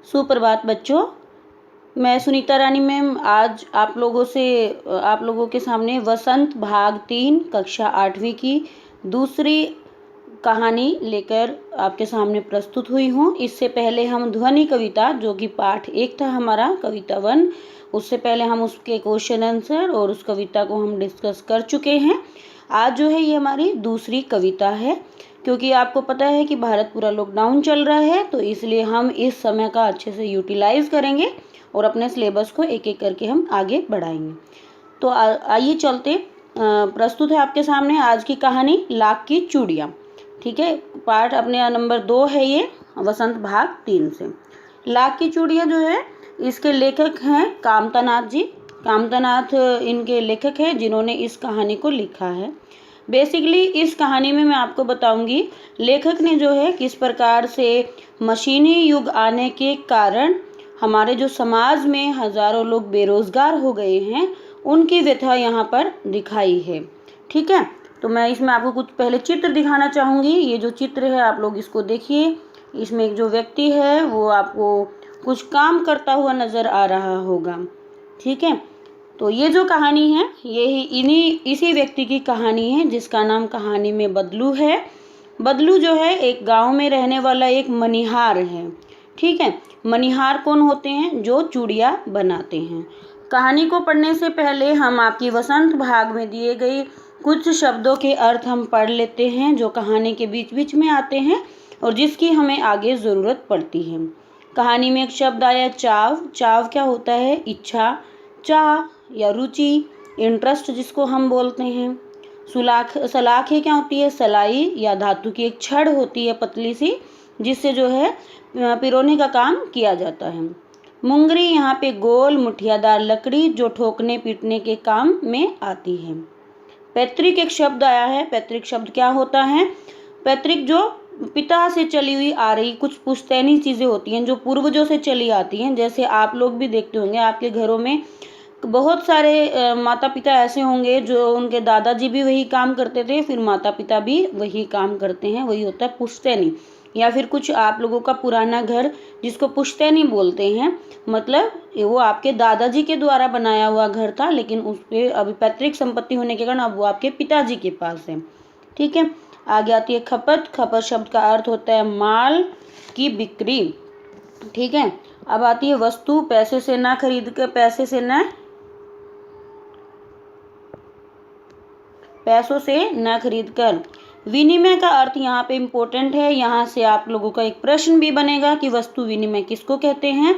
सुप्रभात बच्चों। मैं सुनीता रानी मैम आज आप लोगों के सामने वसंत भाग 3 कक्षा 8वीं की दूसरी कहानी लेकर आपके सामने प्रस्तुत हुई हूँ। इससे पहले हम ध्वनि कविता, जो कि पाठ 1 था हमारा कविता 1, उससे पहले हम उसके क्वेश्चन आंसर और उस कविता को हम डिस्कस कर चुके हैं। आज जो है ये हमारी दूसरी कविता है। क्योंकि आपको पता है कि भारत पूरा लॉकडाउन चल रहा है, तो इसलिए हम इस समय का अच्छे से यूटिलाइज करेंगे और अपने सिलेबस को एक एक करके हम आगे बढ़ाएंगे। तो आइए चलते। प्रस्तुत है आपके सामने आज की कहानी लाख की चूड़ियाँ। ठीक है, पाठ अपने नंबर 2 है ये, वसंत भाग 3 से। लाख की चूड़ियाँ जो है, इसके लेखक हैं कामतानाथ जी। कामतानाथ इनके लेखक हैं जिन्होंने इस कहानी को लिखा है। बेसिकली इस कहानी में मैं आपको बताऊंगी लेखक ने जो है किस प्रकार से मशीनी युग आने के कारण हमारे जो समाज में हजारों लोग बेरोजगार हो गए हैं, उनकी व्यथा यहाँ पर दिखाई है। ठीक है, तो मैं इसमें आपको कुछ पहले चित्र दिखाना चाहूँगी। ये जो चित्र है आप लोग इसको देखिए। इसमें एक जो व्यक्ति है वो आपको कुछ काम करता हुआ नज़र आ रहा होगा। ठीक है, तो ये जो कहानी है ये इसी व्यक्ति की कहानी है, जिसका नाम कहानी में बदलू है। बदलू जो है एक गांव में रहने वाला एक मनिहार है। ठीक है, मनिहार कौन होते हैं? जो चूड़ियाँ बनाते हैं। कहानी को पढ़ने से पहले हम आपकी वसंत भाग में दिए गए कुछ शब्दों के अर्थ हम पढ़ लेते हैं, जो कहानी के बीच बीच में आते हैं और जिसकी हमें आगे ज़रूरत पड़ती है। कहानी में एक शब्द आया चाव। चाव क्या होता है? इच्छा, चाह या रुचि, इंटरेस्ट जिसको हम बोलते हैं। सलाखें क्या होती है? सलाई या धातु की एक छड़ होती है पतली सी, जिससे जो है पिरोने का काम किया जाता है। मुंगरी यहाँ पे गोल मुठियादार लकड़ी जो ठोकने पीटने के काम में आती है। पैतृक एक शब्द आया है। पैतृक शब्द क्या होता है? पैतृक जो पिता से चली हुई आ रही कुछ पुश्तैनी चीज़ें होती हैं, जो पूर्वजों से चली आती हैं। जैसे आप लोग भी देखते होंगे आपके घरों में बहुत सारे माता पिता ऐसे होंगे जो उनके दादाजी भी वही काम करते थे, फिर माता पिता भी वही काम करते हैं। वही होता है पुश्तैनी। या फिर कुछ आप लोगों का पुराना घर जिसको पुश्तैनी बोलते हैं, मतलब वो आपके दादाजी के द्वारा बनाया हुआ घर था, लेकिन उस पर अभी पैतृक संपत्ति होने के कारण अब वो आपके पिताजी के पास है। ठीक है, आगे आती है खपत। खपत शब्द का अर्थ होता है माल की बिक्री। ठीक है, अब आती है वस्तु। पैसे से ना खरीद कर, पैसों से न खरीद कर। विनिमय का अर्थ यहाँ पे इम्पोर्टेंट है। यहाँ से आप लोगों का एक प्रश्न भी बनेगा कि वस्तु विनिमय किसको कहते हैं।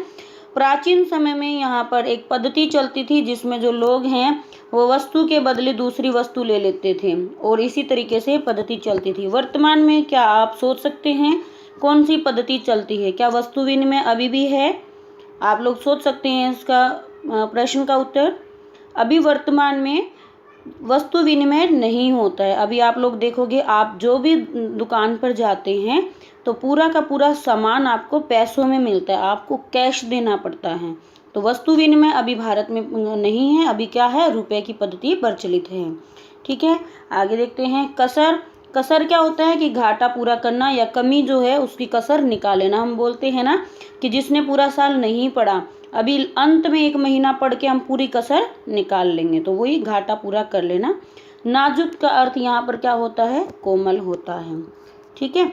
प्राचीन समय में यहाँ पर एक पद्धति चलती थी जिसमें जो लोग हैं वो वस्तु के बदले दूसरी वस्तु ले लेते थे, और इसी तरीके से पद्धति चलती थी। वर्तमान में क्या आप सोच सकते हैं कौन सी पद्धति चलती है? क्या वस्तु विनिमय अभी भी है? आप लोग सोच सकते हैं इसका प्रश्न का उत्तर। अभी वर्तमान में वस्तु विनिमय नहीं होता है। अभी आप लोग देखोगे, आप जो भी दुकान पर जाते हैं तो पूरा का पूरा सामान आपको पैसों में मिलता है, आपको कैश देना पड़ता है। तो वस्तु विनिमय अभी भारत में नहीं है। अभी क्या है? रुपए की पद्धति प्रचलित है। ठीक है, आगे देखते हैं कसर। कसर क्या होता है कि घाटा पूरा करना या कमी जो है उसकी कसर निकाल लेना। हम बोलते हैं ना कि जिसने पूरा साल नहीं पढ़ा, अभी अंत में 1 महीना पढ़ के हम पूरी कसर निकाल लेंगे, तो वही घाटा पूरा कर लेना। नाजुक का अर्थ यहाँ पर क्या होता है? कोमल होता है। ठीक है,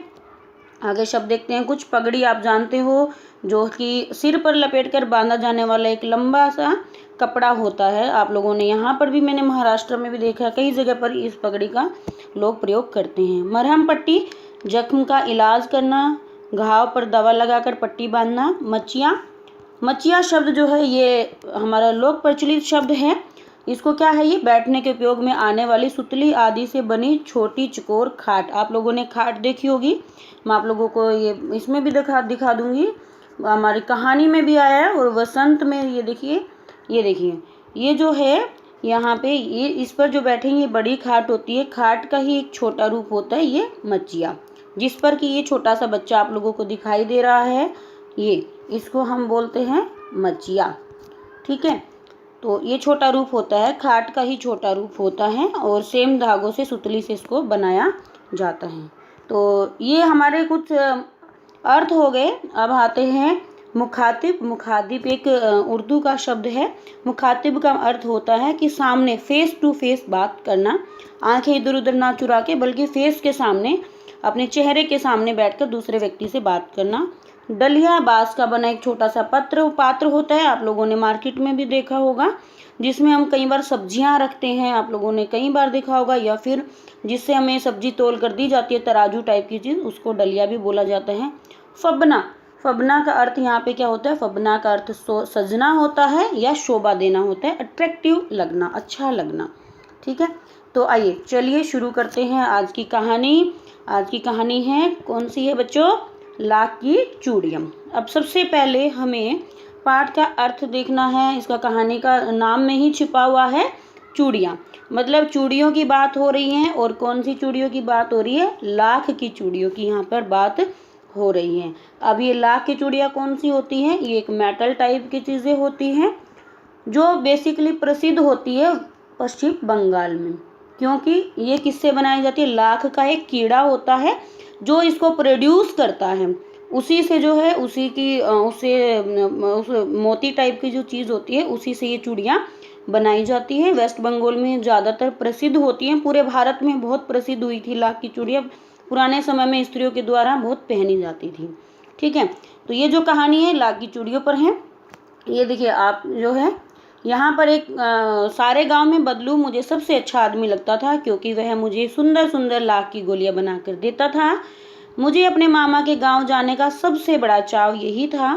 आगे शब्द देखते हैं कुछ। पगड़ी आप जानते हो, जो कि सिर पर लपेटकर बांधा जाने वाला एक लंबा सा कपड़ा होता है। आप लोगों ने यहाँ पर भी, मैंने महाराष्ट्र में भी देखा, कई जगह पर इस पगड़ी का लोग प्रयोग करते हैं। मरहम पट्टी, जख्म का इलाज करना, घाव पर दवा लगाकर पट्टी बांधना। मचिया। मचिया शब्द जो है ये हमारा लोक प्रचलित शब्द है। इसको क्या है? ये बैठने के उपयोग में आने वाली सुतली आदि से बनी छोटी चकोर खाट। आप लोगों ने खाट देखी होगी। मैं आप लोगों को ये इसमें भी दिखा दूंगी। हमारी कहानी में भी आया है और वसंत में। ये देखिए, ये जो है यहाँ पे, ये इस पर जो बैठे ये बड़ी खाट होती है। खाट का ही एक छोटा रूप होता है ये मचिया, जिस पर कि ये छोटा सा बच्चा आप लोगों को दिखाई दे रहा है। ये इसको हम बोलते हैं मचिया। ठीक है, तो ये छोटा रूप होता है, खाट का ही छोटा रूप होता है, और सेम धागों से, सुतली से इसको बनाया जाता है। तो ये हमारे कुछ अर्थ हो गए। अब आते हैं मुखातिब, मुखातिब एक उर्दू का शब्द है। मुखातिब का अर्थ होता है कि सामने, फेस टू फेस बात करना, आंखें इधर उधर ना चुरा के, बल्कि फेस के सामने, अपने चेहरे के सामने बैठकर दूसरे व्यक्ति से बात करना। डलिया बांस का बना एक छोटा सा पात्र होता है, आप लोगों ने मार्केट में भी देखा होगा, जिसमें हम कई बार सब्जियां रखते हैं, आप लोगों ने कई बार देखा होगा, या फिर जिससे हमें सब्जी तोल कर दी जाती है, तराजू टाइप की चीज़, उसको डलिया भी बोला जाता है। फबना, फबना का अर्थ यहाँ पे क्या होता है? फबना का अर्थ सजना होता है या शोभा देना होता है, अट्रैक्टिव लगना, अच्छा लगना। ठीक है, तो आइए चलिए शुरू करते हैं आज की कहानी। आज की कहानी है, कौन सी है बच्चों? लाख की चूड़ियाँ। अब सबसे पहले हमें पाठ का अर्थ देखना है। इसका कहानी का नाम में ही छिपा हुआ है चूड़ियाँ, मतलब चूड़ियों की बात हो रही है। और कौन सी चूड़ियों की बात हो रही है? लाख की चूड़ियों की यहाँ पर बात हो रही है। अब ये लाख की चूड़ियाँ कौन सी होती हैं? ये एक मेटल टाइप की चीज़ें होती हैं जो बेसिकली प्रसिद्ध होती है पश्चिम बंगाल में। क्योंकि ये किससे बनाई जाती है? लाख का एक कीड़ा होता है जो इसको प्रोड्यूस करता है, उसी से जो है, उसी की उस मोती टाइप की जो चीज़ होती है, उसी से ये चूड़ियाँ बनाई जाती है। वेस्ट बंगाल में ज़्यादातर प्रसिद्ध होती हैं। पूरे भारत में बहुत प्रसिद्ध हुई थी लाख की चूड़ियाँ, पुराने समय में स्त्रियों के द्वारा बहुत पहनी जाती थी। ठीक है, तो ये जो कहानी है लाख की चूड़ियों पर है। ये देखिए आप जो है यहाँ पर एक सारे गांव में बदलू मुझे सबसे अच्छा आदमी लगता था, क्योंकि वह मुझे सुंदर सुंदर लाख की गोलियां बना कर देता था। मुझे अपने मामा के गांव जाने का सबसे बड़ा चाव यही था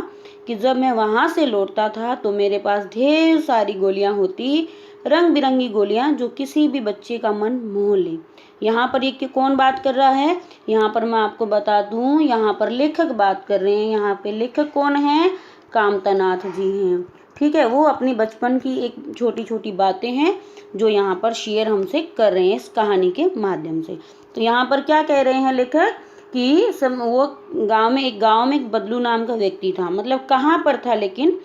कि जब मैं वहां से लौटता था तो मेरे पास ढेर सारी गोलियां होती, रंग बिरंगी गोलियां, जो किसी भी बच्चे का मन मोह ले। यहाँ पर ये कौन बात कर रहा है? यहाँ पर मैं आपको बता दूं, यहाँ पर लेखक बात कर रहे हैं। यहाँ पे लेखक कौन है? कामतानाथ जी हैं। ठीक है, वो अपनी बचपन की एक छोटी छोटी बातें हैं जो यहाँ पर शेयर हमसे कर रहे हैं इस कहानी के माध्यम से। तो यहाँ पर क्या कह रहे हैं लेखक कि वो गांव में एक बदलू नाम का व्यक्ति था। मतलब कहाँ पर था? लेकिन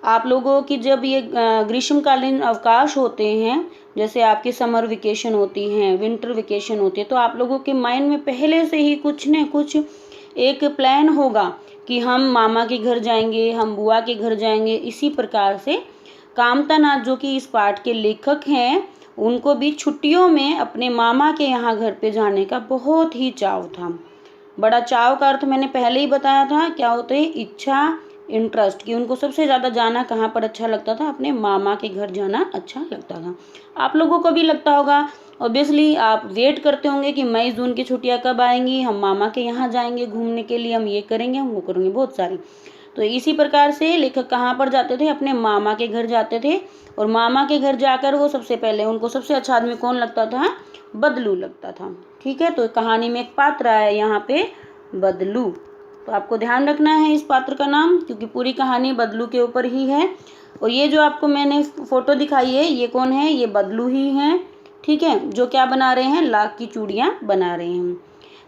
आप लोगों की जब ये ग्रीष्मकालीन अवकाश होते हैं, जैसे आपकी समर वेकेशन होती हैं, विंटर वेकेशन होती है, तो आप लोगों के माइंड में पहले से ही कुछ न कुछ एक प्लान होगा कि हम मामा के घर जाएंगे, हम बुआ के घर जाएंगे। इसी प्रकार से कामतानाथ जो कि इस पाठ के लेखक हैं, उनको भी छुट्टियों में अपने मामा के यहाँ घर पे जाने का बहुत ही चाव था। बड़ा चाव का अर्थ मैंने पहले ही बताया था, क्या होता है? इच्छा, इंटरेस्ट, कि उनको सबसे ज़्यादा जाना कहाँ पर अच्छा लगता था? अपने मामा के घर जाना अच्छा लगता था। आप लोगों को भी लगता होगा। ऑब्वियसली आप वेट करते होंगे कि मई जून की छुट्टियां कब आएंगी, हम मामा के यहाँ जाएंगे घूमने के लिए, हम ये करेंगे, हम वो करेंगे, बहुत सारी। तो इसी प्रकार से लेखक कहाँ पर जाते थे? अपने मामा के घर जाते थे। और मामा के घर जाकर वो सबसे पहले, उनको सबसे अच्छा आदमी कौन लगता था? बदलू लगता था। ठीक है, तो कहानी में एक पात्र है यहाँ पे, बदलू। तो आपको ध्यान रखना है इस पात्र का नाम, क्योंकि पूरी कहानी बदलू के ऊपर ही है। और ये जो आपको मैंने फोटो दिखाई है, ये कौन है? ये बदलू ही हैं। ठीक है, जो क्या बना रहे हैं? लाख की चूड़ियाँ बना रहे हैं।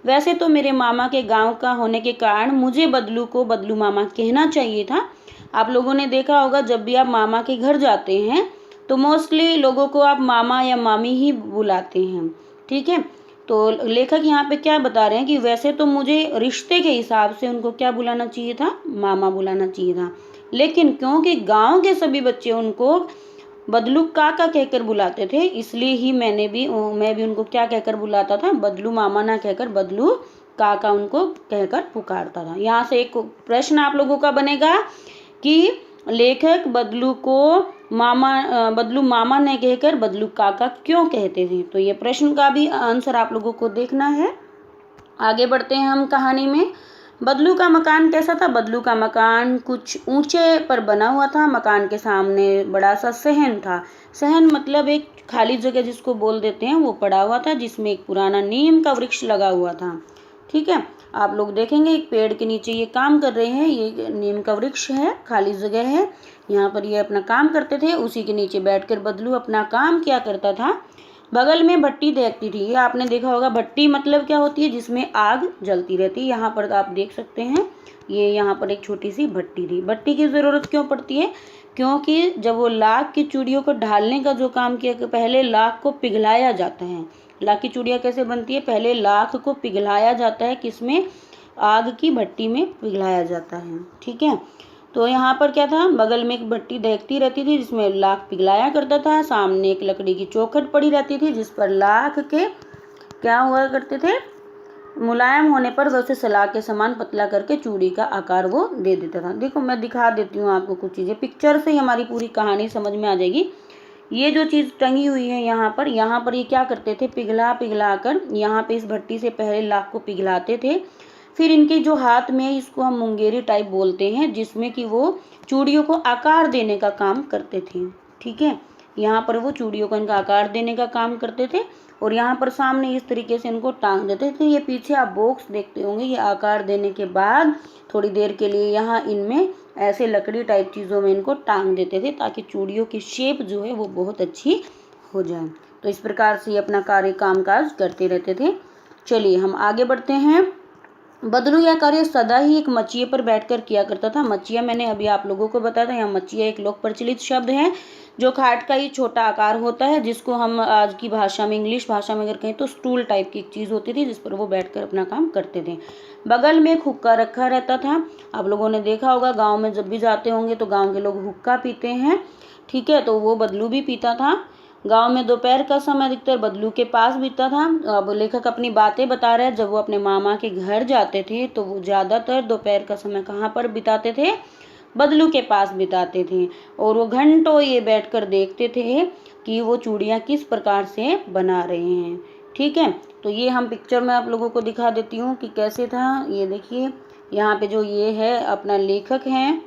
वैसे तो मेरे मामा के गांव का होने के कारण मुझे बदलू को बदलू मामा कहना चाहिए था। आप लोगों ने देखा होगा, जब भी आप मामा के घर जाते हैं तो मोस्टली लोगों को आप मामा या मामी ही बुलाते हैं। ठीक है, तो लेखक यहाँ पे क्या बता रहे हैं कि वैसे तो मुझे रिश्ते के हिसाब से उनको क्या बुलाना चाहिए था? मामा बुलाना चाहिए था। लेकिन क्योंकि गांव के सभी बच्चे उनको बदलू काका कहकर बुलाते थे, इसलिए ही मैं भी उनको क्या कहकर बुलाता था? बदलू मामा ना कहकर बदलू काका उनको कहकर पुकारता था। यहाँ से एक प्रश्न आप लोगों का बनेगा कि लेखक बदलू मामा ने कहकर बदलू काका क्यों कहते थे? तो ये प्रश्न का भी आंसर आप लोगों को देखना है। आगे बढ़ते हैं हम कहानी में। बदलू का मकान कैसा था? बदलू का मकान कुछ ऊंचे पर बना हुआ था। मकान के सामने बड़ा सा सहन था। सहन मतलब एक खाली जगह जिसको बोल देते हैं, वो पड़ा हुआ था, जिसमें एक पुराना नीम का वृक्ष लगा हुआ था। ठीक है, आप लोग देखेंगे एक पेड़ के नीचे ये काम कर रहे हैं। ये नीम का वृक्ष है, खाली जगह है, यहाँ पर ये अपना काम करते थे। उसी के नीचे बैठकर बदलू अपना काम क्या करता था? बगल में भट्टी देखती थी। ये आपने देखा होगा, भट्टी मतलब क्या होती है? जिसमें आग जलती रहती है। यहाँ पर आप देख सकते हैं, ये यहाँ पर एक छोटी सी भट्टी थी। भट्टी की ज़रूरत क्यों पड़ती है? क्योंकि जब वो लाख की चूड़ियों को ढालने का जो काम किया, कि पहले लाख को पिघलाया जाता है। लाख की चूड़ियाँ कैसे बनती है? पहले लाख को पिघलाया जाता है, किसमें? आग की भट्टी में पिघलाया जाता है। ठीक है, तो यहाँ पर क्या था, बगल में एक भट्टी दहकती रहती थी जिसमें लाख पिघलाया करता था, सामने एक लकड़ी की चौखट पड़ी रहती थी जिस पर लाख के क्या हुआ करते थे, मुलायम होने पर वह उसे सलाह के समान पतला करके चूड़ी का आकार वो दे देता था। देखो मैं दिखा देती हूँ आपको कुछ चीज़ें, पिक्चर से ही हमारी पूरी कहानी समझ में आ जाएगी। ये जो चीज़ टंगी हुई है यहाँ पर ये क्या करते थे, पिघला पिघला कर यहाँ पे इस भट्टी से पहले लाख को पिघलाते थे, फिर इनके जो हाथ में, इसको हम मुंगेरी टाइप बोलते हैं, जिसमें कि वो चूड़ियों को आकार देने का काम करते थे। ठीक है, यहाँ पर वो चूड़ियों को इनका आकार देने का काम करते थे और यहाँ पर सामने इस तरीके से इनको टांग देते थे। ये पीछे आप बॉक्स देखते होंगे, ये आकार देने के बाद थोड़ी देर के लिए यहाँ इनमें ऐसे लकड़ी टाइप चीज़ों में इनको टांग देते थे ताकि चूड़ियों की शेप जो है वो बहुत अच्छी हो जाए। तो इस प्रकार से ये अपना कार्य कामकाज करते रहते थे। चलिए हम आगे बढ़ते हैं। बदलू यह कार्य सदा ही एक मचिए पर बैठकर किया करता था। मचिया मैंने अभी आप लोगों को बताया था, यहाँ मचिया एक लोक प्रचलित शब्द है जो खाट का ही छोटा आकार होता है, जिसको हम आज की भाषा में, इंग्लिश भाषा में अगर कहें तो स्टूल टाइप की एक चीज़ होती थी जिस पर वो बैठकर अपना काम करते थे। बगल में एक हुक्का रखा रहता था। आप लोगों ने देखा होगा, गाँव में जब भी जाते होंगे तो गाँव के लोग हुक्का पीते हैं। ठीक है, तो वो बदलू भी पीता था। गांव में दोपहर का समय अधिकतर बदलू के पास बीतता था। अब लेखक अपनी बातें बता रहे हैं, जब वो अपने मामा के घर जाते थे तो वो ज़्यादातर दोपहर का समय कहाँ पर बिताते थे, बदलू के पास बिताते थे और वो घंटों ये बैठकर देखते थे कि वो चूड़ियाँ किस प्रकार से बना रहे हैं। ठीक है, तो ये हम पिक्चर में आप लोगों को दिखा देती हूँ कि कैसे था। ये देखिए, यहाँ पे जो ये है अपना लेखक हैं।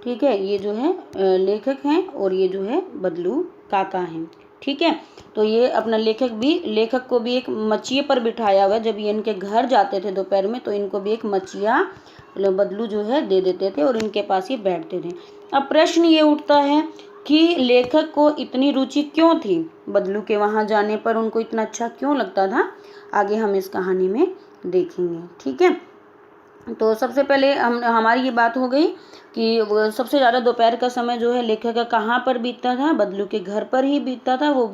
ठीक है, ये जो है लेखक हैं और ये जो है बदलू काका हैं। ठीक है, तो ये अपना लेखक को भी एक मचिए पर बिठाया हुआ है। जब ये इनके घर जाते थे दोपहर में तो इनको भी एक मचिया बदलू जो है दे देते थे और इनके पास ये बैठते थे। अब प्रश्न ये उठता है कि लेखक को इतनी रुचि क्यों थी, बदलू के वहाँ जाने पर उनको इतना अच्छा क्यों लगता था, आगे हम इस कहानी में देखेंगे। ठीक है, तो सबसे पहले हमारी ये बात हो गई कि वो सबसे ज़्यादा दोपहर का समय जो है लेखक का कहाँ पर बीतता था, बदलू के घर पर ही बीतता था। वो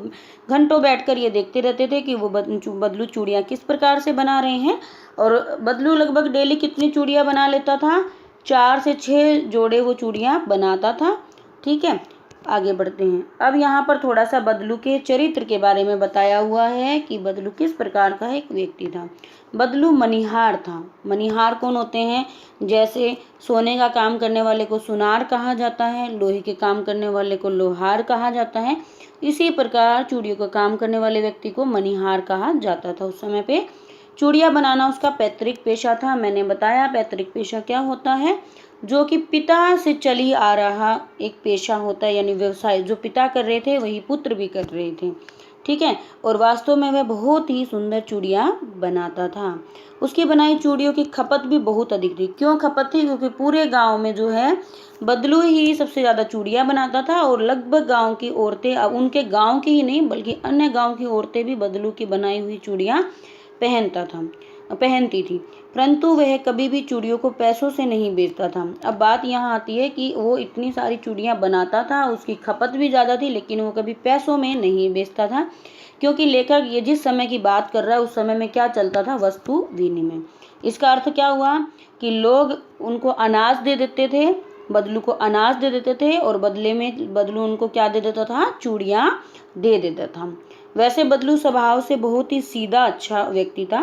घंटों बैठकर ये देखते रहते थे कि वो बदलू चूड़ियाँ किस प्रकार से बना रहे हैं। और बदलू लगभग डेली कितनी चूड़ियाँ बना लेता था, 4 से 6 जोड़े वो चूड़ियाँ बनाता था। ठीक है, आगे बढ़ते हैं। अब यहाँ पर थोड़ा सा बदलू के चरित्र के बारे में बताया हुआ है कि बदलू किस प्रकार का एक व्यक्ति था। बदलू मनिहार था। मनिहार कौन होते हैं, जैसे सोने का काम करने वाले को सुनार कहा जाता है, लोहे के काम करने वाले को लोहार कहा जाता है, इसी प्रकार चूड़ियों का काम करने वाले व्यक्ति को मनिहार कहा जाता था। उस समय पे चूड़ियाँ बनाना उसका पैतृक पेशा था। मैंने बताया पैतृक पेशा क्या होता है, जो कि पिता से चली आ रहा एक पेशा होता है, यानी व्यवसाय जो पिता कर रहे थे वही पुत्र भी कर रहे थे। ठीक है, और वास्तव में वह बहुत ही सुंदर चूड़ियाँ बनाता था। उसकी बनाई चूड़ियों की खपत भी बहुत अधिक थी। क्यों खपत थी, क्योंकि पूरे गांव में जो है बदलू ही सबसे ज़्यादा चूड़ियाँ बनाता था और लगभग गांव की औरतें, अब उनके गांव की ही नहीं बल्कि अन्य गांव की औरतें भी बदलू की बनाई हुई चूड़ियाँ पहनती थी, परंतु वह कभी भी चूड़ियों को पैसों से नहीं बेचता था। अब बात यहाँ आती है कि वो इतनी सारी चूड़ियाँ बनाता था, उसकी खपत भी ज़्यादा थी, लेकिन वो कभी पैसों में नहीं बेचता था, क्योंकि लेखक ये जिस समय की बात कर रहा है उस समय में क्या चलता था, वस्तु विनिमय। इसका अर्थ क्या हुआ कि लोग उनको अनाज दे देते थे, बदलू को अनाज दे देते थे और बदले में बदलू उनको क्या दे देता था, चूड़ियाँ दे देता था। वैसे बदलू स्वभाव से बहुत ही सीधा अच्छा व्यक्ति था,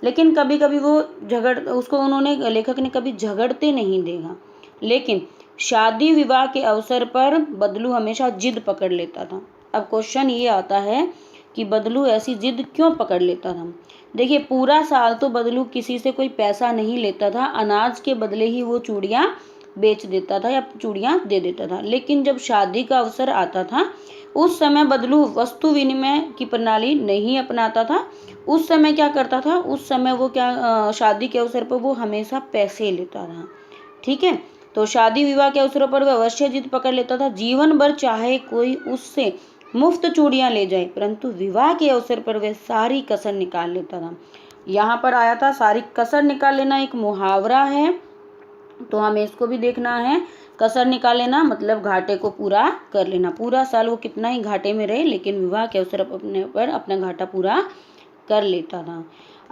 लेकिन कभी कभी वो लेखक ने कभी झगड़ते नहीं देखा। लेकिन शादी विवाह के अवसर पर बदलू हमेशा जिद पकड़ लेता था। अब क्वेश्चन ये आता है कि बदलू ऐसी जिद क्यों पकड़ लेता था। देखिए, पूरा साल तो बदलू किसी से कोई पैसा नहीं लेता था, अनाज के बदले ही वो चूड़ियाँ बेच देता था या चूड़ियाँ दे देता था। लेकिन जब शादी का अवसर आता था उस समय बदलू वस्तु विनिमय की प्रणाली नहीं अपनाता था। उस समय क्या करता था, उस समय वो शादी के अवसर पर वो हमेशा पैसे लेता था। ठीक है, तो शादी विवाह के अवसरों पर वह अवश्य जिद पकड़ लेता था, जीवन भर चाहे कोई उससे मुफ्त चूड़ियाँ ले जाए, परंतु विवाह के अवसर पर वह सारी कसर निकाल लेता था। यहाँ पर आया था सारी कसर निकाल लेना, एक मुहावरा है, तो हमें इसको भी देखना है। कसर निकाल लेना मतलब घाटे को पूरा कर लेना। पूरा साल वो कितना ही घाटे में रहे लेकिन विवाह के अवसर पर अपना घाटा पूरा कर लेता था।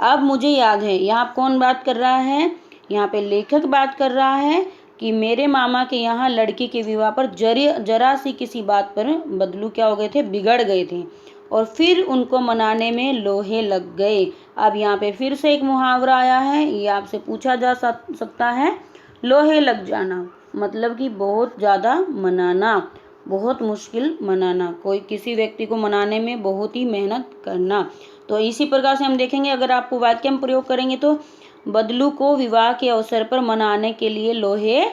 अब मुझे याद है, यहाँ कौन बात कर रहा है, यहाँ पे लेखक बात कर रहा है कि मेरे मामा के यहाँ लड़की के विवाह पर जरा सी किसी बात पर बदलू क्या हो गए थे, बिगड़ गए थे और फिर उनको मनाने में लोहे लग गए। अब यहाँ पे फिर से एक मुहावरा आया है, ये आपसे पूछा जा सकता है। लोहे लग जाना मतलब कि बहुत ज़्यादा मनाना, बहुत मुश्किल मनाना, कोई किसी व्यक्ति को मनाने में बहुत ही मेहनत करना। तो इसी प्रकार से हम देखेंगे, अगर आपको वाक्य में प्रयोग करेंगे तो बदलू को विवाह के अवसर पर मनाने के लिए लोहे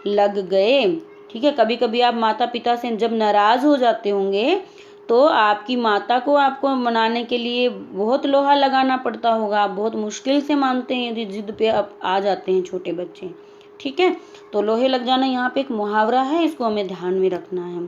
लग गए। ठीक है, कभी कभी आप माता पिता से जब नाराज हो जाते होंगे तो आपकी माता को आपको मनाने के लिए बहुत लोहा लगाना पड़ता होगा, आप बहुत मुश्किल से मानते हैं, यदि जिद पे आप आ जाते हैं छोटे बच्चे। ठीक है, तो लोहे लग जाना यहाँ पे एक मुहावरा है, इसको हमें ध्यान में रखना है।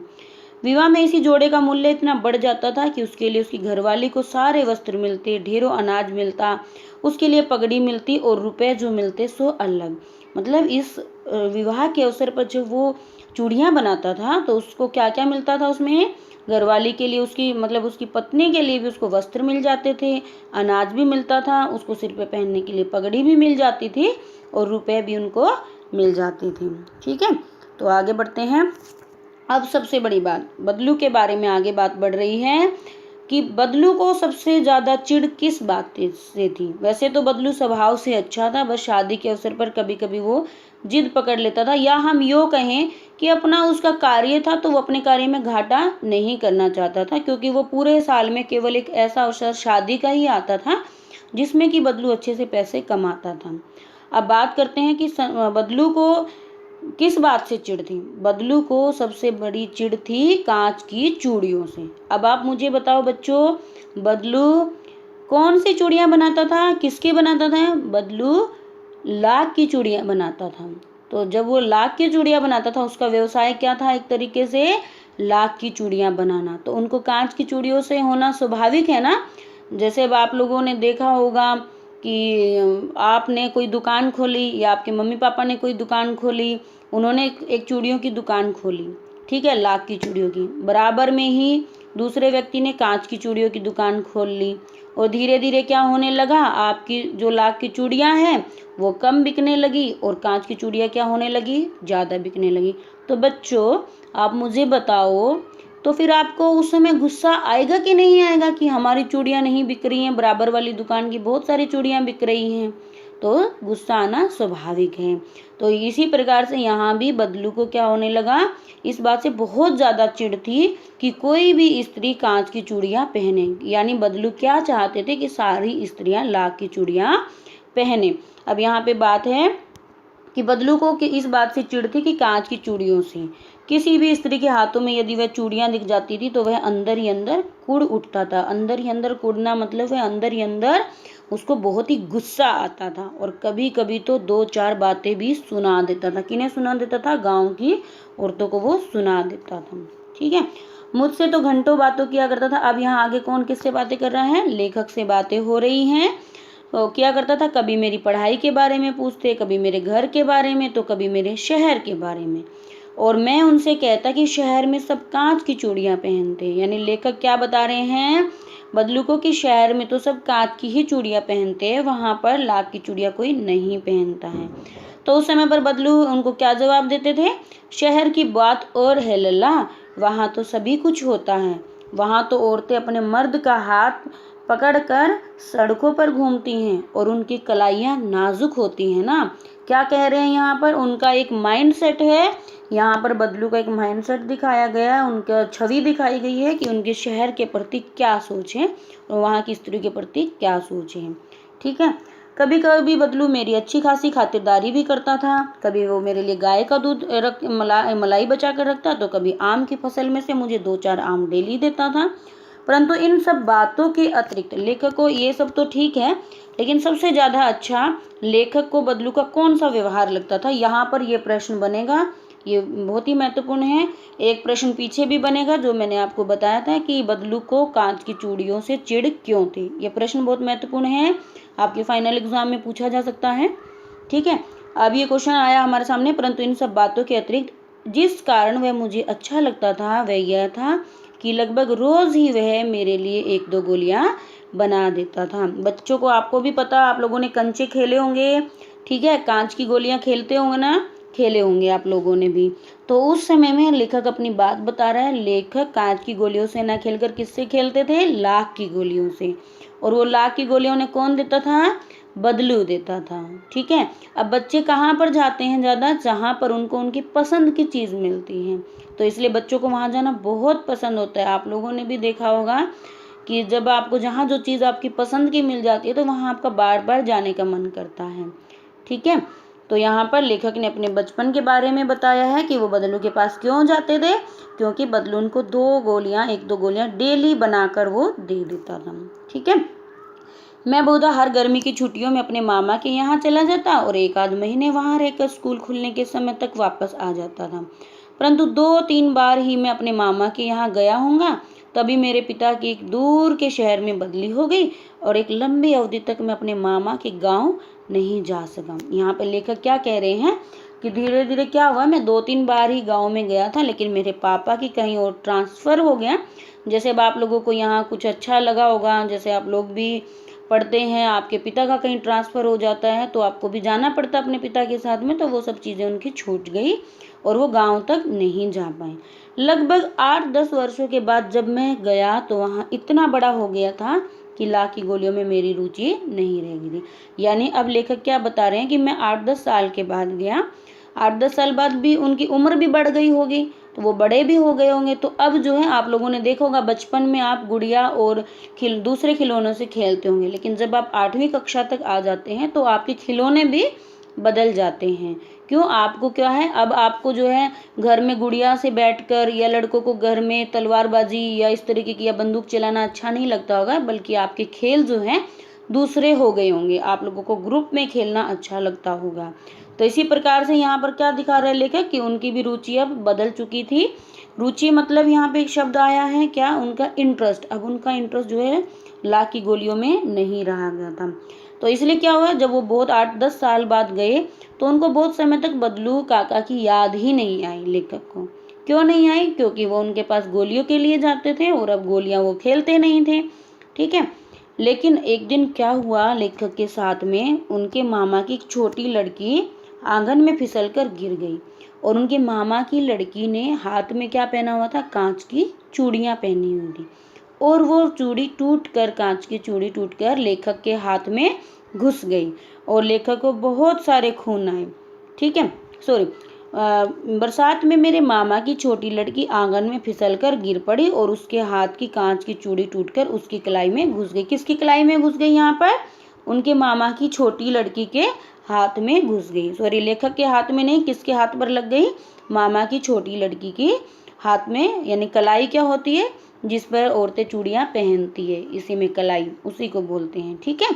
विवाह में इसी जोड़े का मूल्य इतना बढ़ जाता था कि उसके लिए उसकी घरवाली को सारे वस्त्र मिलते, ढेरों अनाज मिलता, उसके लिए पगड़ी मिलती और रुपए जो मिलते सो अलग। मतलब इस विवाह के अवसर पर जब वो चूड़ियाँ बनाता था तो उसको क्या क्या मिलता था, उसमें घरवाली के लिए, उसकी मतलब उसकी पत्नी के लिए भी उसको वस्त्र मिल जाते थे, अनाज भी मिलता था, उसको सिर पे पहनने के लिए पगड़ी भी मिल जाती थी और रुपए भी उनको मिल जाते थे। ठीक है, तो आगे बढ़ते हैं। अब सबसे बड़ी बात, बदलू के बारे में आगे बात बढ़ रही है कि बदलू को सबसे ज़्यादा चिढ़ किस बात से थी। वैसे तो बदलू स्वभाव से अच्छा था, बस शादी के अवसर पर कभी कभी वो जिद पकड़ लेता था, या हम यूँ कहें कि अपना उसका कार्य था तो वो अपने कार्य में घाटा नहीं करना चाहता था, क्योंकि वो पूरे साल में केवल एक ऐसा अवसर शादी का ही आता था जिसमें कि बदलू अच्छे से पैसे कमाता था। अब बात करते हैं कि बदलू को किस बात से चिढ़ थी। बदलू को सबसे बड़ी चिढ़ थी कांच की चूड़ियों से। अब आप मुझे बताओ बच्चों, बदलू कौन सी चूड़ियाँ बनाता था, किसकी बनाता था? बदलू लाख की चूड़ियाँ बनाता था। तो जब वो लाख की चूड़ियाँ बनाता था, उसका व्यवसाय क्या था? एक तरीके से लाख की चूड़ियाँ बनाना। तो उनको कांच की चूड़ियों से होना स्वाभाविक है ना। जैसे अब आप लोगों ने देखा होगा कि आपने कोई दुकान खोली या आपके मम्मी पापा ने कोई दुकान खोली, उन्होंने एक चूड़ियों की दुकान खोली, ठीक है, लाख की चूड़ियों की। बराबर में ही दूसरे व्यक्ति ने कांच की चूड़ियों की दुकान खोल ली और धीरे धीरे क्या होने लगा, आपकी जो लाख की चूड़ियाँ हैं वो कम बिकने लगी और कांच की चूड़ियाँ क्या होने लगी, ज़्यादा बिकने लगी। तो बच्चों आप मुझे बताओ, तो फिर आपको उस समय गुस्सा आएगा कि नहीं आएगा कि हमारी चूड़ियाँ नहीं बिक रही हैं, बराबर वाली दुकान की बहुत सारी चूड़ियाँ बिक रही हैं? तो गुस्सा आना स्वाभाविक है। तो इसी प्रकार से यहाँ भी बदलू को क्या होने लगा, इस बात से बहुत ज़्यादा चिढ़ थी कि कोई भी स्त्री कांच की चूड़ियाँ पहने। यानी बदलू क्या चाहते थे कि सारी स्त्रियाँ लाख की चूड़ियाँ पहने। अब यहाँ पे बात है कि बदलू को इस बात से चिढ़ थी कि कांच की चूड़ियों से किसी भी स्त्री के हाथों में यदि वह चूड़ियां दिख जाती थी तो वह अंदर ही अंदर कुढ़ उठता था। अंदर ही अंदर कुढ़ना मतलब वह अंदर ही अंदर उसको बहुत ही गुस्सा आता था और कभी कभी तो 2-4 बातें भी सुना देता था। किन्हें सुना देता था? गांव की औरतों को वो सुना देता था। ठीक है, मुझसे तो घंटों बातों किया करता था। अब यहाँ आगे कौन किससे बातें कर रहा है? लेखक से बातें हो रही हैं। तो क्या करता था, कभी मेरी पढ़ाई के बारे में पूछते, कभी मेरे घर के बारे में, तो कभी मेरे शहर के बारे में। और मैं उनसे कहता कि शहर में सब कांच की चूड़ियाँ पहनते हैं। यानी लेखक क्या बता रहे हैं बदलू को कि शहर में तो सब कांच की ही चूड़ियाँ पहनते हैं, वहाँ पर लाख की चूड़ियाँ कोई नहीं पहनता है। तो उस समय पर बदलू उनको क्या जवाब देते थे? शहर की बात और है लल्ला, वहाँ तो सभी कुछ होता है। वहाँ तो औरतें अपने मर्द का हाथ पकड़कर सड़कों पर घूमती हैं और उनकी कलाइयाँ नाजुक होती हैं ना। क्या कह रहे हैं यहाँ पर? उनका एक माइंड सेट है। यहाँ पर बदलू का एक माइंड सेट दिखाया गया है, उनका छवि दिखाई गई है कि उनके शहर के प्रति क्या सोच है और वहाँ की स्त्री के प्रति क्या सोच है। ठीक है, कभी कभी बदलू मेरी अच्छी खासी खातिरदारी भी करता था। कभी वो मेरे लिए गाय का दूध मलाई बचा कर रखता, तो कभी आम की फसल में से मुझे 2-4 आम डेली देता था। परंतु इन सब बातों के अतिरिक्त लेखक को ये सब तो ठीक है, लेकिन सबसे ज़्यादा अच्छा लेखक को बदलू का कौन सा व्यवहार लगता था? यहाँ पर ये प्रश्न बनेगा, ये बहुत ही महत्वपूर्ण है। एक प्रश्न पीछे भी बनेगा जो मैंने आपको बताया था कि बदलू को कांच की चूड़ियों से चिढ़ क्यों थी। ये प्रश्न बहुत महत्वपूर्ण है, आपके फाइनल एग्जाम में पूछा जा सकता है। ठीक है, अब ये क्वेश्चन आया हमारे सामने। परंतु इन सब बातों के अतिरिक्त जिस कारण वह मुझे अच्छा लगता था वह यह था कि लगभग रोज ही वह मेरे लिए 1-2 गोलियां बना देता था। बच्चों को आपको भी पता, आप लोगों ने कंचे खेले होंगे, ठीक है, कांच की गोलियां खेलते होंगे ना, खेले होंगे आप लोगों ने भी। तो उस समय में लेखक अपनी बात बता रहा है। लेखक कांच की गोलियों से ना खेलकर किससे खेलते थे? लाख की गोलियों से। और वो लाख की गोलियों ने कौन देता था? बदलू देता था। ठीक है। अब बच्चे कहाँ पर जाते हैं ज़्यादा? जहाँ पर उनको उनकी पसंद की चीज़ मिलती है। तो इसलिए बच्चों को वहाँ जाना बहुत पसंद होता है। आप लोगों ने भी देखा होगा कि जब आपको जहाँ जो चीज़ आपकी पसंद की मिल जाती है तो वहाँ आपका बार बार जाने का मन करता है। ठीक है। तो यहाँ पर लेखक ने अपने बचपन के बारे में बताया है कि वो बदलू के पास क्यों जाते थे, क्योंकि बदलू उनको 1-2 गोलियां डेली बनाकर वो दे देता था। ठीक है। मैं बहुधा हर गर्मी की छुट्टियों में अपने मामा के यहाँ चला जाता और 1 आध महीने वहाँ रहकर स्कूल खुलने के समय तक वापस आ जाता था। परंतु 2-3 बार ही मैं अपने मामा के यहाँ गया होऊंगा, तभी मेरे पिता की एक दूर के शहर में बदली हो गई और एक लंबी अवधि तक मैं अपने मामा के गांव नहीं जा सका। यहाँ पर लेखक क्या कह रहे हैं कि धीरे धीरे क्या हुआ, मैं 2-3 बार ही गांव में गया था, लेकिन मेरे पापा की कहीं और ट्रांसफ़र हो गया। जैसे अब आप लोगों को यहाँ कुछ अच्छा लगा होगा, जैसे आप लोग भी पढ़ते हैं, आपके पिता का कहीं ट्रांसफ़र हो जाता है तो आपको भी जाना पड़ता अपने पिता के साथ में, तो वो सब चीज़ें उनकी छूट गई और वो गांव तक नहीं जा पाए। लगभग 8-10 वर्षों के बाद जब मैं गया तो वहाँ इतना बड़ा हो गया था कि लाख की गोलियों में मेरी रुचि नहीं रह गई थी। यानी अब लेखक क्या बता रहे हैं कि मैं 8-10 साल के बाद गया, 8-10 साल बाद भी उनकी उम्र भी बढ़ गई होगी, तो वो बड़े भी हो गए होंगे। तो अब जो है आप लोगों ने देखा होगा बचपन में आप गुड़िया और दूसरे खिलौनों से खेलते होंगे, लेकिन जब आप 8वीं कक्षा तक आ जाते हैं तो आपके खिलौने भी बदल जाते हैं। क्यों? आपको क्या है, अब आपको जो है घर में गुड़िया से बैठकर, या लड़कों को घर में तलवारबाजी या इस तरीके की या बंदूक चलाना अच्छा नहीं लगता होगा, बल्कि आपके खेल जो हैं दूसरे हो गए होंगे, आप लोगों को ग्रुप में खेलना अच्छा लगता होगा। तो इसी प्रकार से यहाँ पर क्या दिखा रहा है लेखक कि उनकी भी रुचि अब बदल चुकी थी। रुचि मतलब यहाँ पे एक शब्द आया है क्या? उनका इंटरेस्ट। अब उनका इंटरेस्ट जो है लाख की गोलियों में नहीं रहा गया था। तो इसलिए क्या हुआ, जब वो बहुत 8-10 साल बाद गए तो उनको बहुत समय तक बदलू काका की याद ही नहीं आई लेखक को। क्यों नहीं आई? क्योंकि वो उनके पास गोलियों के लिए जाते थे और अब गोलियां वो खेलते नहीं थे। ठीक है। लेकिन एक दिन क्या हुआ, लेखक के साथ में उनके मामा की एक छोटी लड़की आंगन में फिसलकर गिर गई और उनके मामा की लड़की ने हाथ में क्या पहना हुआ था? कांच की चूड़ियां पहनी हुई थी और वो चूड़ी टूटकर, कांच की चूड़ी टूटकर लेखक के हाथ में घुस गई और लेखक को बहुत सारे खून आए। ठीक है। सॉरी, बरसात में मेरे मामा की छोटी लड़की आंगन में फिसलकर गिर पड़ी और उसके हाथ की कांच की चूड़ी टूटकर उसकी कलाई में घुस गई। किसकी कलाई में घुस गई? यहाँ पर उनके मामा की छोटी लड़की के हाथ में घुस गई। सॉरी, लेखक के हाथ में नहीं, किसके हाथ पर लग गई? मामा की छोटी लड़की की हाथ में। यानी कलाई क्या होती है? जिस पर औरतें चूड़ियां पहनती है, इसी में कलाई, उसी को बोलते हैं। ठीक है।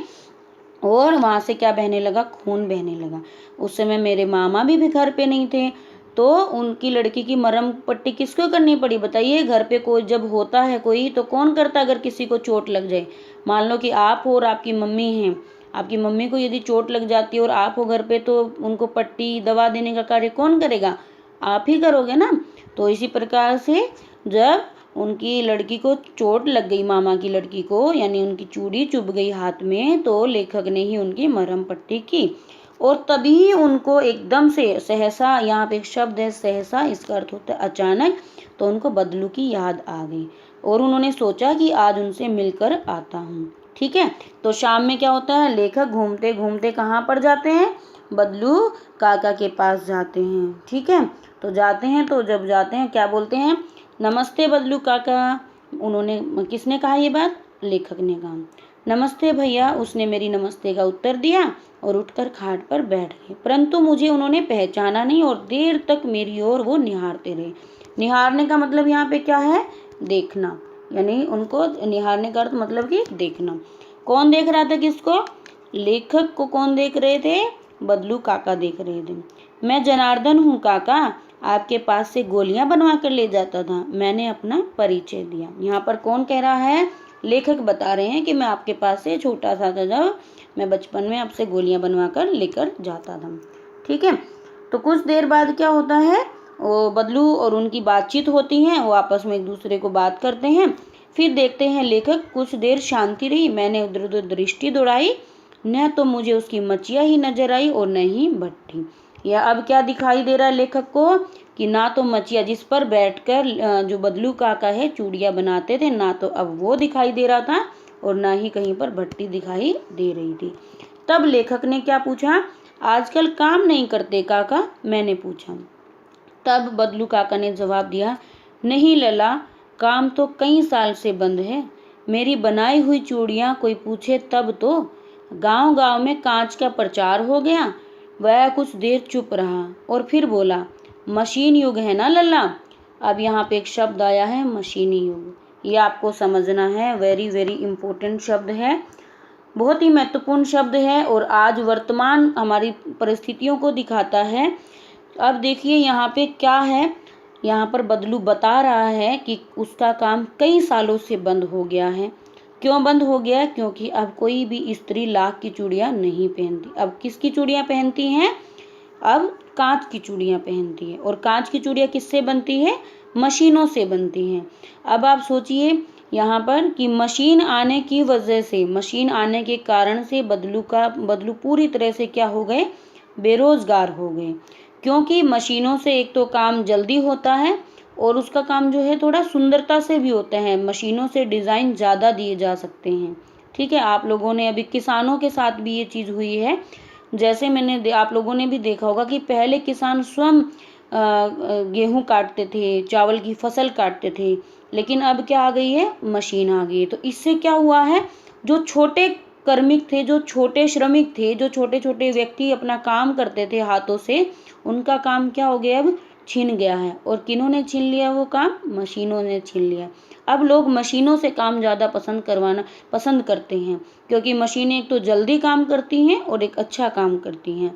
और वहां से क्या बहने लगा? खून बहने लगा। उस समय मेरे मामा भी घर पे नहीं थे, तो उनकी लड़की की मरहम पट्टी किसको करनी पड़ी बताइए? घर पे कोई जब होता है कोई तो कौन करता? अगर किसी को चोट लग जाए, मान लो कि आप हो और आपकी मम्मी हैं, आपकी मम्मी को यदि चोट लग जाती है और आप हो घर पे, तो उनको पट्टी दवा देने का कार्य कौन करेगा? आप ही करोगे ना। तो इसी प्रकार से जब उनकी लड़की को चोट लग गई, मामा की लड़की को, यानी उनकी चूड़ी चुभ गई हाथ में, तो लेखक ने ही उनकी मरहम पट्टी की और तभी उनको एकदम से सहसा, यहाँ पे एक शब्द है सहसा, इसका अर्थ होता है अचानक, तो उनको बदलू की याद आ गई और उन्होंने सोचा कि आज उनसे मिलकर आता हूँ। ठीक है। तो शाम में क्या होता है, लेखक घूमते घूमते कहाँ पर जाते हैं? बदलू काका के पास जाते हैं। ठीक है। तो जाते हैं, तो जब जाते हैं क्या बोलते हैं? नमस्ते बदलू काका। उन्होंने, किसने कहा ये बात? लेखक ने कहा। नमस्ते भैया, उसने मेरी नमस्ते का उत्तर दिया और उठकर खाट पर बैठ गए, परंतु मुझे उन्होंने पहचाना नहीं और देर तक मेरी ओर वो निहारते रहे। निहारने का मतलब यहाँ पे क्या है? देखना। यानी उनको निहारने का अर्थ मतलब कि देखना। कौन देख रहा था किसको? लेखक को कौन देख रहे थे? बदलू काका देख रहे थे। मैं जनार्दन हूँ काका, आपके पास से गोलियां बनवा कर ले जाता था, मैंने अपना परिचय दिया। यहाँ पर कौन कह रहा है? लेखक बता रहे हैं कि मैं आपके पास से छोटा सा था, जब मैं बचपन में आपसे गोलियां बनवा कर लेकर जाता था। ठीक है। तो कुछ देर बाद क्या होता है, वो बदलू और उनकी बातचीत होती है, वो आपस में एक दूसरे को बात करते हैं। फिर देखते हैं लेखक, कुछ देर शांति रही, मैंने उधर उधर दृष्टि दौड़ाई, न तो मुझे उसकी मचिया ही नजर आई और न ही भट्टी। या अब क्या दिखाई दे रहा है लेखक को कि ना तो मचिया जिस पर बैठकर जो बदलू काका है चूड़ियाँ बनाते थे, ना तो अब वो दिखाई दे रहा था और ना ही कहीं पर भट्टी दिखाई दे रही थी। तब लेखक ने क्या पूछा, आजकल काम नहीं करते काका, मैंने पूछा। तब बदलू काका ने जवाब दिया, नहीं लला, काम तो कई साल से बंद है। मेरी बनाई हुई चूड़ियाँ कोई पूछे तब तो। गांव गांव में कांच का प्रचार हो गया। वह कुछ देर चुप रहा और फिर बोला, मशीन युग है ना लल्ला। अब यहाँ पे एक शब्द आया है, मशीनी युग। ये आपको समझना है, वेरी वेरी इंपॉर्टेंट शब्द है, बहुत ही महत्वपूर्ण शब्द है और आज वर्तमान हमारी परिस्थितियों को दिखाता है। अब देखिए यहाँ पे क्या है, यहाँ पर बदलू बता रहा है कि उसका काम कई सालों से बंद हो गया है। क्यों बंद हो गया है? क्योंकि अब कोई भी स्त्री लाख की चूड़ियाँ नहीं पहनती। अब किसकी चूड़ियाँ पहनती हैं? अब कांच की चूड़ियाँ पहनती है। और कांच की चूड़ियाँ किससे बनती है? मशीनों से बनती हैं। अब आप सोचिए यहाँ पर कि मशीन आने की वजह से, मशीन आने के कारण से बदलू पूरी तरह से क्या हो गए? बेरोजगार हो गए। क्योंकि मशीनों से एक तो काम जल्दी होता है और उसका काम जो है थोड़ा सुंदरता से भी होता है। मशीनों से डिज़ाइन ज़्यादा दिए जा सकते हैं। ठीक है, आप लोगों ने अभी किसानों के साथ भी ये चीज़ हुई है। जैसे आप लोगों ने भी देखा होगा कि पहले किसान स्वयं गेहूं काटते थे, चावल की फसल काटते थे, लेकिन अब क्या आ गई है? मशीन आ गई है। तो इससे क्या हुआ है, जो छोटे कार्मिक थे, जो छोटे श्रमिक थे, जो छोटे छोटे व्यक्ति अपना काम करते थे हाथों से, उनका काम क्या हो गया? अब छीन गया है। और किन्होंने छीन लिया वो काम? मशीनों ने छीन लिया। अब लोग मशीनों से काम ज़्यादा पसंद करते हैं, क्योंकि मशीनें एक तो जल्दी काम करती हैं और एक अच्छा काम करती हैं।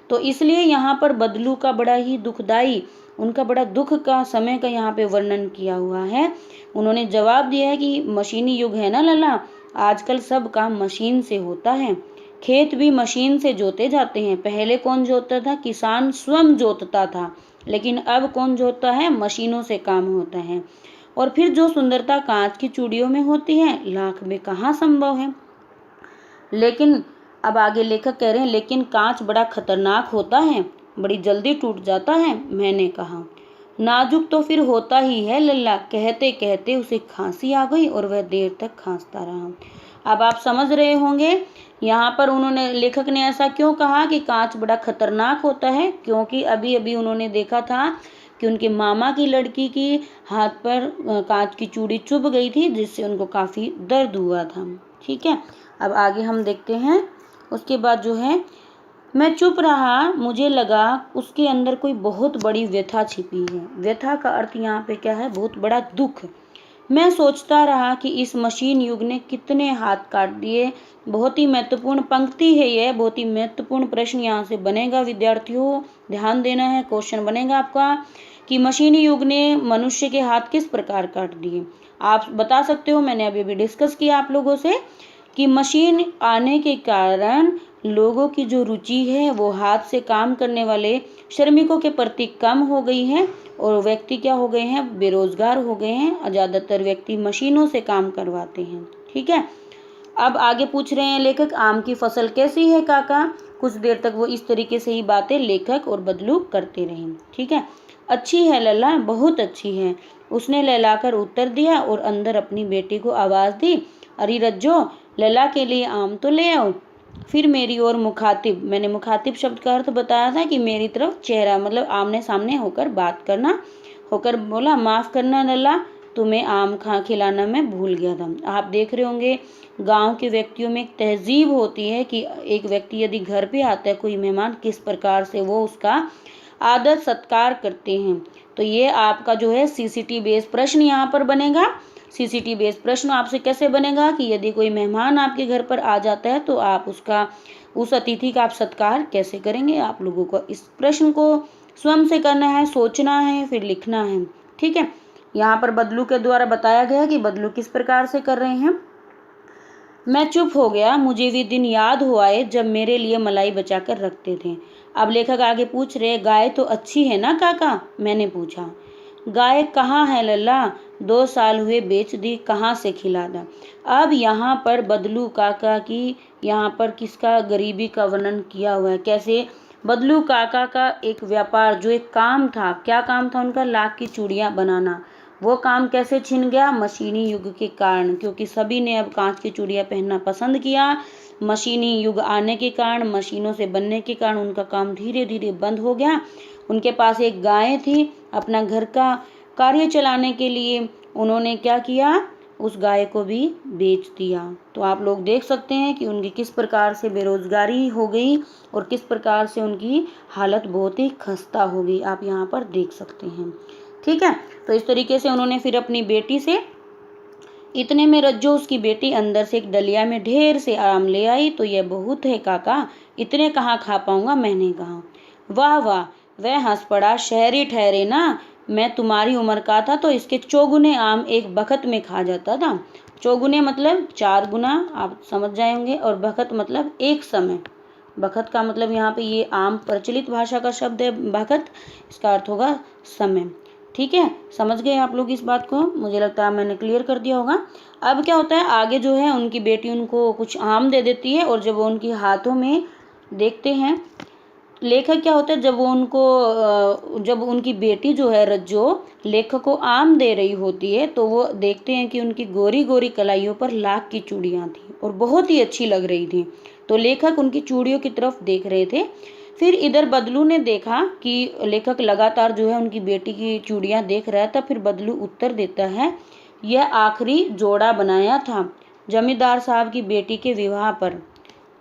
तो इसलिए यहाँ पर बदलू का बड़ा ही दुखदाई, उनका बड़ा दुख का समय का यहाँ पे वर्णन किया हुआ है। उन्होंने जवाब दिया है कि मशीनी युग है ना लला, आजकल सब काम मशीन से होता है। खेत भी मशीन से जोते जाते हैं। पहले कौन जोतता था? किसान स्वयं जोतता था, लेकिन अब कौन जोतता है? मशीनों से काम होता है। और फिर जो सुंदरता कांच की चूड़ियों में होती है, लाख में कहाँ संभव है। लेकिन अब आगे लेखक कह रहे हैं, लेकिन कांच बड़ा खतरनाक होता है, बड़ी जल्दी टूट जाता है। मैंने कहा, नाजुक तो फिर होता ही है लल्ला। कहते कहते उसे खांसी आ गई और वह देर तक खांसता रहा। अब आप समझ रहे होंगे यहाँ पर लेखक ने ऐसा क्यों कहा कि कांच बड़ा खतरनाक होता है। क्योंकि अभी अभी उन्होंने देखा था कि उनके मामा की लड़की की हाथ पर कांच की चूड़ी चुभ गई थी, जिससे उनको काफ़ी दर्द हुआ था। ठीक है, अब आगे हम देखते हैं। उसके बाद जो है, मैं चुप रहा, मुझे लगा उसके अंदर कोई बहुत बड़ी व्यथा छिपी है। व्यथा का अर्थ यहाँ पे क्या है? बहुत बड़ा दुख। मैं सोचता रहा कि इस मशीन युग ने कितने हाथ काट दिए। बहुत ही महत्वपूर्ण पंक्ति है यह, बहुत ही महत्वपूर्ण प्रश्न यहाँ से बनेगा विद्यार्थियों, ध्यान देना है। क्वेश्चन बनेगा आपका कि मशीनी युग ने मनुष्य के हाथ किस प्रकार काट दिए। आप बता सकते हो, मैंने अभी डिस्कस किया आप लोगों से कि मशीन आने के कारण लोगों की जो रुचि है वो हाथ से काम करने वाले श्रमिकों के प्रति कम हो गई है और व्यक्ति क्या हो गए हैं? बेरोजगार हो गए हैं और ज़्यादातर व्यक्ति मशीनों से काम करवाते हैं। ठीक है, अब आगे पूछ रहे हैं लेखक, आम की फसल कैसी है काका। कुछ देर तक वो इस तरीके से ही बातें लेखक और बदलू करते रहे। ठीक है, अच्छी है लल्ला, बहुत अच्छी है, उसने लहलाकर उत्तर दिया और अंदर अपनी बेटी को आवाज़ दी, अरे रज्जो, लला के लिए आम तो ले आओ। फिर मेरी ओर मुखातिब, मैंने मुखातिब शब्द का अर्थ बताया था कि मेरी तरफ चेहरा, मतलब आमने सामने होकर बात करना, होकर बोला, माफ़ करना लला, तुम्हें आम खिलाना मैं भूल गया था। आप देख रहे होंगे गांव के व्यक्तियों में एक तहजीब होती है कि एक व्यक्ति यदि घर पे आता है कोई मेहमान, किस प्रकार से वो उसका आदर सत्कार करते हैं। तो ये आपका जो है सीसीटी बेस प्रश्न यहाँ पर बनेगा। सीसीटी बेस प्रश्न आपसे कैसे बनेगा कि यदि कोई मेहमान आपके घर पर आ जाता है तो आप उस अतिथि का आप सत्कार कैसे करेंगे। आप लोगों को इस प्रश्न को स्वयं से करना है, सोचना है, फिर लिखना है। ठीक है, यहाँ पर बदलू के द्वारा बताया गया कि बदलू किस प्रकार से कर रहे हैं। मैं चुप हो गया, मुझे भी दिन याद हो आए जब मेरे लिए मलाई बचा कर रखते थे। अब लेखक आगे पूछ रहे, गाय तो अच्छी है ना काका, मैंने पूछा। गाय कहाँ है लल्ला, 2 साल हुए बेच दी, कहाँ से खिला दा। अब यहाँ पर बदलू काका की, यहाँ पर किसका गरीबी का वर्णन किया हुआ है, कैसे बदलू काका का एक व्यापार, जो एक काम था, क्या काम था उनका? लाख की चूड़ियाँ बनाना। वो काम कैसे छिन गया? मशीनी युग के कारण, क्योंकि सभी ने अब कांच की चूड़ियाँ पहनना पसंद किया। मशीनी युग आने के कारण, मशीनों से बनने के कारण उनका काम धीरे धीरे बंद हो गया। उनके पास एक गाय थी, अपना घर का कार्य चलाने के लिए उन्होंने क्या किया? उस गाय को भी बेच दिया। तो आप लोग देख सकते हैं कि उनकी किस प्रकार से बेरोजगारी हो गई और किस प्रकार से उनकी हालत बहुत ही खस्ता हो गई, आप यहाँ पर देख सकते हैं। ठीक है, तो इस तरीके से उन्होंने फिर अपनी बेटी से, इतने में रज्जो उसकी बेटी अंदर से एक डलिया में ढेर से आम ले आई। तो यह बहुत है काका, इतने कहाँ खा पाऊंगा, मैंने कहा। वाह वाह, वह हंस पड़ा, शहरी ठहरे ना, मैं तुम्हारी उम्र का था तो इसके चौगुने आम एक बखत में खा जाता था। चौगुने मतलब 4 गुना, आप समझ जाएंगे, और बखत मतलब एक समय। बखत का मतलब यहाँ पे ये आम प्रचलित भाषा का शब्द है बखत, इसका अर्थ होगा समय। ठीक है, समझ गए आप लोग इस बात को? मुझे लगता है मैंने क्लियर कर दिया होगा। अब क्या होता है, आगे जो है उनकी बेटी उनको कुछ आम दे देती है, और जब वो उनके हाथों में देखते हैं, लेखक क्या होता है, जब उनकी बेटी जो है रज्जो लेखक को आम दे रही होती है, तो वो देखते हैं कि उनकी गोरी गोरी कलाइयों पर लाख की चूड़ियाँ थी और बहुत ही अच्छी लग रही थी। तो लेखक उनकी चूड़ियों की तरफ देख रहे थे। फिर इधर बदलू ने देखा कि लेखक लगातार जो है उनकी बेटी की चूड़ियाँ देख रहा था। फिर बदलू उत्तर देता है, यह आखिरी जोड़ा बनाया था जमींदार साहब की बेटी के विवाह पर।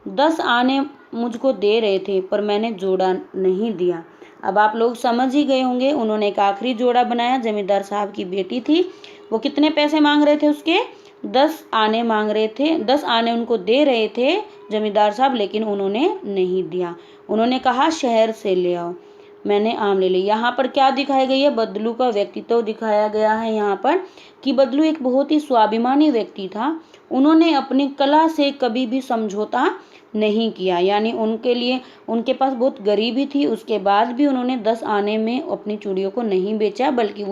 10 आने मुझको दे रहे थे, पर मैंने जोड़ा नहीं दिया। अब आप लोग समझ ही गए होंगे, उन्होंने एक आखिरी जोड़ा बनाया, जमींदार साहब की बेटी थी। वो कितने पैसे मांग रहे थे उसके? 10 आने मांग रहे थे, 10 आने उनको दे रहे थे जमींदार साहब, लेकिन उन्होंने नहीं दिया। उन्होंने कहा शहर से ले आओ, मैंने आम ले ली। यहाँ पर क्या दिखाया गया है? बदलू का व्यक्तित्व दिखाया गया है यहाँ पर, कि बदलू एक बहुत ही स्वाभिमानी व्यक्ति था। उन्होंने अपनी कला से कभी भी समझौता नहीं किया, यानी उनके लिए, उनके पास बहुत गरीबी थी, उसके बाद भी उन्होंने 10 आने में अपनी चूड़ियों को नहीं बेचा, बल्कि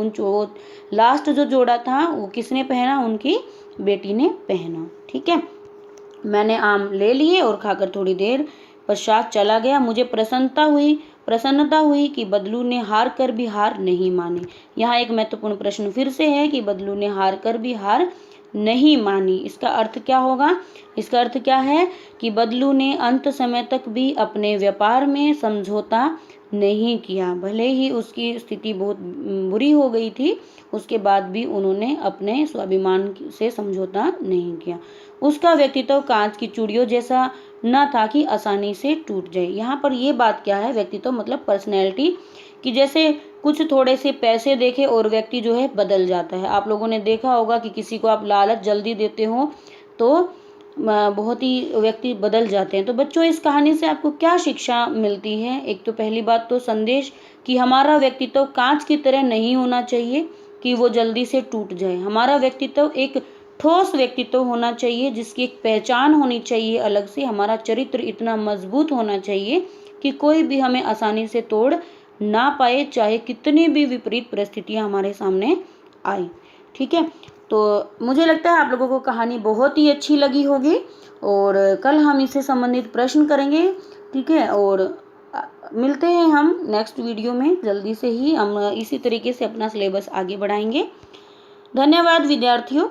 लास्ट जो जोड़ा था वो किसने पहना? उनकी बेटी ने पहना। ठीक है, मैंने आम ले लिए और खाकर थोड़ी देर पश्चात चला गया। मुझे प्रसन्नता हुई कि बदलू ने हार कर भी हार नहीं मानी। यहाँ एक महत्वपूर्ण प्रश्न फिर से है कि बदलू ने हार कर भी हार नहीं मानी, इसका अर्थ क्या होगा? इसका अर्थ क्या है कि बदलू ने अंत समय तक भी अपने व्यापार में समझौता नहीं किया, भले ही उसकी स्थिति बहुत बुरी हो गई थी, उसके बाद भी उन्होंने अपने स्वाभिमान से समझौता नहीं किया। उसका व्यक्तित्व कांच की चूड़ियों जैसा न था कि आसानी से टूट जाए। यहाँ पर ये बात क्या है? व्यक्तित्व मतलब पर्सनैलिटी, कि जैसे कुछ थोड़े से पैसे देखे और व्यक्ति जो है बदल जाता है। आप लोगों ने देखा होगा कि किसी को आप लालच जल्दी देते हो तो बहुत ही व्यक्ति बदल जाते हैं। तो बच्चों, इस कहानी से आपको क्या शिक्षा मिलती है? एक तो पहली बात तो संदेश कि हमारा व्यक्तित्व कांच की तरह नहीं होना चाहिए कि वो जल्दी से टूट जाए। हमारा व्यक्तित्व एक ठोस व्यक्तित्व होना चाहिए, जिसकी एक पहचान होनी चाहिए अलग से। हमारा चरित्र इतना मजबूत होना चाहिए कि कोई भी हमें आसानी से तोड़ ना पाए, चाहे कितनी भी विपरीत परिस्थितियां हमारे सामने आए। ठीक है, तो मुझे लगता है आप लोगों को कहानी बहुत ही अच्छी लगी होगी, और कल हम इससे संबंधित प्रश्न करेंगे। ठीक है, और मिलते हैं हम नेक्स्ट वीडियो में जल्दी से ही। हम इसी तरीके से अपना सिलेबस आगे बढ़ाएंगे। धन्यवाद विद्यार्थियों।